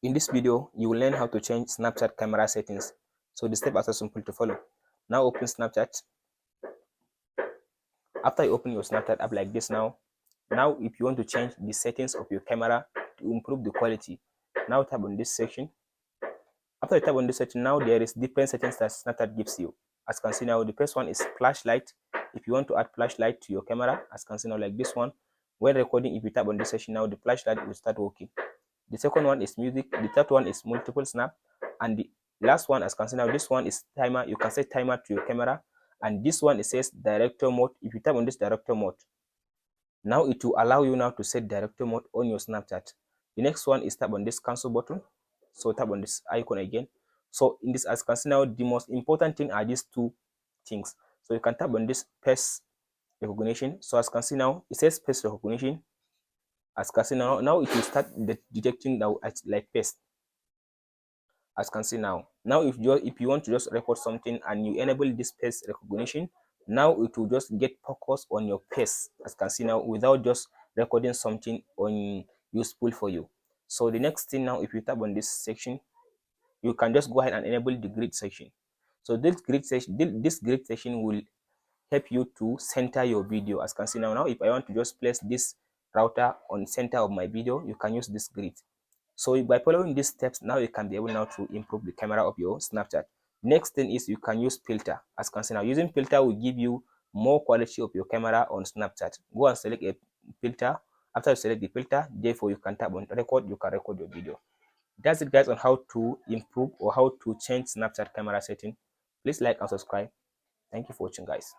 In this video, you will learn how to change Snapchat camera settings. So the steps are so simple to follow. Now open Snapchat. After you open your Snapchat app like this now if you want to change the settings of your camera to improve the quality, now tap on this section. After you tap on this section, now there is different settings that Snapchat gives you. As you can see now, the first one is flashlight. If you want to add flashlight to your camera, as you can see now, like this one, when recording, if you tap on this section now, the flashlight will start working. The second one is music. The third one is multiple snap. And the last one, as you can see now, this one is timer. You can set timer to your camera. And this one, it says director mode. If you tap on this director mode, now it will allow you now to set director mode on your Snapchat. The next one is tap on this cancel button. So tap on this icon again. So in this, as you can see now, the most important thing are these two things. So you can tap on this face recognition. So as you can see now, it says face recognition. As you can see now it will start detecting now like face. As you can see now if you want to just record something and you enable this face recognition, now it will just get focus on your face, as you can see now, without just recording something on useful for you. So the next thing now, if you tap on this section, you can just go ahead and enable the grid section. So this grid section will help you to center your video. As you can see now if I want to just place this router on center of my video, you can use this grid. So by following these steps, now you can be able now to improve the camera of your Snapchat. Next thing is you can use filter. As you can see now, using filter will give you more quality of your camera on Snapchat. Go and select a filter. After you select the filter, therefore you can tap on record, you can record your video. That's it guys on how to improve or how to change Snapchat camera setting. Please like and subscribe. Thank you for watching guys.